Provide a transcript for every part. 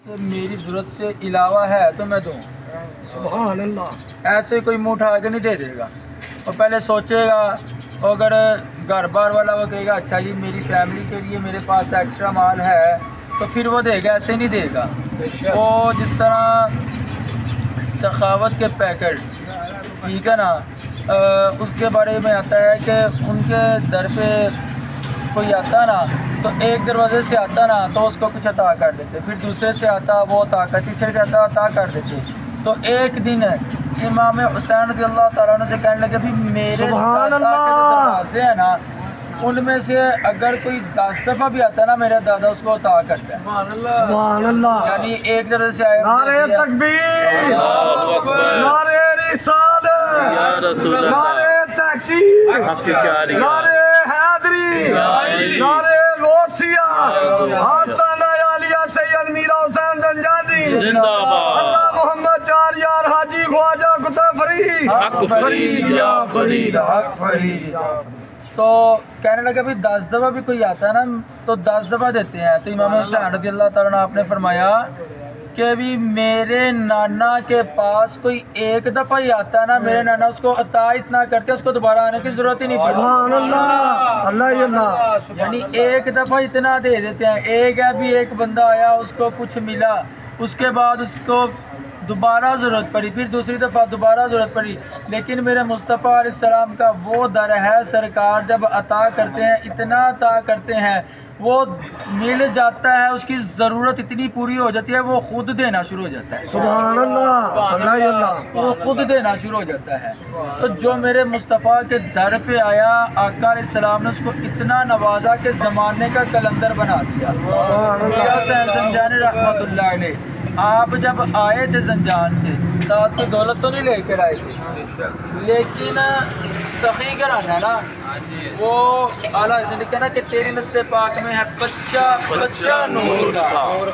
سے میری ضرورت سے علاوہ ہے تو میں دوں۔ سبحان اللہ۔ ایسے کوئی منہ اٹھا کے نہیں دے دے گا، اور پہلے سوچے گا، اور اگر گھر بار والا وہ کہے گا اچھا جی میری فیملی کے لیے میرے پاس ایکسٹرا مال ہے تو پھر وہ دے گا، ایسے نہیں دے گا۔ وہ جس طرح سخاوت کے پیکٹ، ٹھیک ہے نا، اس کے بارے میں آتا ہے کہ ان کے در پہ کوئی آتا نا تو ایک دروازے سے آتا نا تو اس کو کچھ عطا کر دیتے، پھر دوسرے سے آتا وہ عطا کر، تیسرے سے آتا عطا کر دیتے۔ تو ایک دن امام حسین رضی اللہ تعالیٰ عنہ سے کہنے لگے بھی میرے سبحان دادا کے جو اللہ، دروازے ہیں نا ان میں سے اگر کوئی 10 دفعہ بھی آتا ہے نا میرا دادا اس کو عطا کرتا ہے۔ سبحان اللہ۔ یعنی ایک دروازے سے آیا نعرہ تکبیر، نعرہ رسالت، یا رسول اللہ، نعرہ تحقیق، آپ کی کیا رہی ہے؟ نعرہ حیدری، نعرہ غوثیہ، حسن عالیہ سید میرا حسین زنجانی، زندہ باد۔ اللہ محمد چار یار حاجی خواجہ کتا فرید، حق فرید یا فرید، حق فرید۔ تو کہنے لگا بھی 10 دفعہ بھی کوئی آتا ہے نا تو 10 دفعہ دیتے ہیں۔ تو امام حسین رضی اللہ تعالیٰ عنہ آپ نے فرمایا کہ بھی میرے نانا کے پاس کوئی ایک دفعہ ہی آتا ہے نا میرے نانا اس کو عطا اتنا کرتے ہیں اس کو دوبارہ آنے کی ضرورت ہی نہیں پڑتی۔ سبحان اللہ، اللہ اللہ۔ یعنی ایک دفعہ اتنا دے دیتے ہیں۔ ایک ہے بھی ایک بندہ آیا اس کو کچھ ملا، اس کے بعد اس کو دوبارہ ضرورت پڑی، پھر دوسری دفعہ دوبارہ ضرورت پڑی، لیکن میرے مصطفیٰ علیہ السلام کا وہ در ہے، سرکار جب عطا کرتے ہیں اتنا عطا کرتے ہیں وہ مل جاتا ہے، اس کی ضرورت اتنی پوری ہو جاتی ہے وہ خود دینا شروع ہو جاتا ہے۔ سبحان اللہ، اللہ اللہ۔ وہ خود دینا شروع ہو جاتا ہے۔ تو جو میرے مصطفیٰ کے در پہ آیا آقا علیہ السلام نے اس کو اتنا نوازا کہ زمانے کا کلندر بنا دیا۔ میرا حسین زنجانی رحمۃ اللہ علیہ آپ جب آئے تھے زنجان سے ساتھ میں دولت تو نہیں لے کر آئے تھے، لیکن سخی گھرانہ نا وہ اعلیٰ نے لکھا نا کہ تیری نسل پاک میں ہے بچہ نور کا،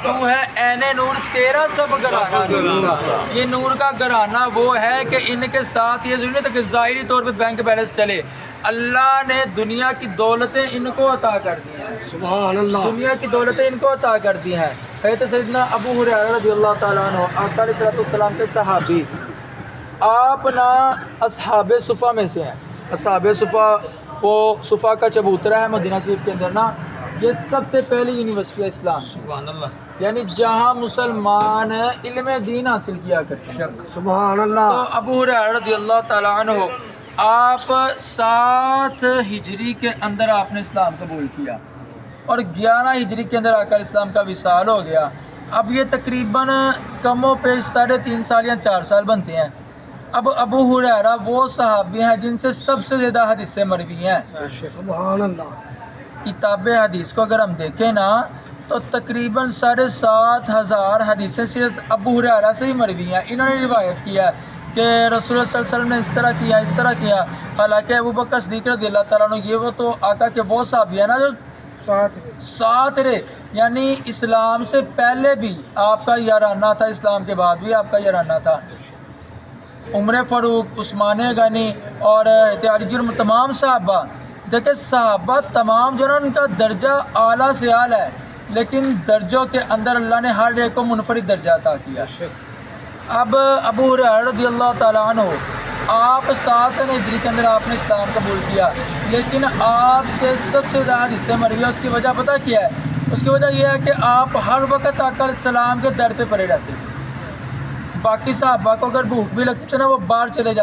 تو ہے عین نور، تیرا سب گھرانہ نور کا۔ یہ نور کا گھرانہ وہ ہے کہ ان کے ساتھ یہ ضروری نہیں تھا کہ ظاہری طور پہ بینک بیلنس چلے، اللہ نے دنیا کی دولتیں ان کو عطا کر دی ہیں، سبحان اللہ۔ دنیا کی دولتیں ان کو عطا کر دی ہیں۔ حضرت سیدنا ابو ہریرہ رضی اللہ تعالیٰ عنہ آقا علیہ السلام کے صحابی، آپ نا اصحاب صفہ میں سے ہیں۔ اصحاب صفہ وہ صفہ کا چبوترا ہے مدینہ شریف کے اندر نا، یہ سب سے پہلی یونیورسٹی ہے اسلام، سبحان اللہ، یعنی جہاں مسلمان علم دین حاصل کیا کرتے ہیں۔ سبحان تو اللہ۔ ابو ہریرہ رضی اللہ تعالیٰ عنہ آپ 7 ہجری کے اندر آپ نے اسلام قبول کیا اور 11 ہجری کے اندر آقا علیہ السلام کا وصال ہو گیا۔ اب یہ تقریباً کم و بیش 3.5 سال یا 4 سال بنتے ہیں۔ اب ابو ہریرہ وہ صحابی ہیں جن سے سب سے زیادہ حدیثیں مروی ہیں۔ سبحان اللہ۔ کتاب حدیث کو اگر ہم دیکھیں نا تو تقریباً 7,500 حدیثیں صرف ابو ہریرہ سے ہی مروی ہیں۔ انہوں نے روایت کیا ہے کہ رسول اللہ صلی اللہ علیہ وسلم نے اس طرح کیا، حالانکہ ابو بکر صدیق رضی اللہ تعالیٰ عنہ یہ وہ تو آقا کے وہ صحابی ہیں نا جو ساتھ رہے، یعنی اسلام سے پہلے بھی آپ کا یارانہ تھا، اسلام کے بعد بھی آپ کا یارانہ تھا۔ عمر فاروق، عثمان غنی اور علی، تمام صحابہ، دیکھیں صحابہ تمام جو نا ان کا درجہ اعلیٰ سے اعلیٰ ہے، لیکن درجوں کے اندر اللہ نے ہر ایک کو منفرد درجہ عطا کیا۔ اب ابو ہریرہ رضی اللہ تعالیٰ عنہ آپ 7 سن ہجری کے اندر آپ نے اسلام قبول کیا، لیکن آپ سے سب سے زیادہ حدیثیں مروی ہیں۔ اس کی وجہ پتہ کیا ہے؟ اس کی وجہ یہ ہے کہ آپ ہر وقت آقا علیہ السلام کے در پہ پڑے رہتے تھے۔ باقی صحابہ کو اگر بھوک بھی لگتی تھی نا وہ باہر چلے جاتے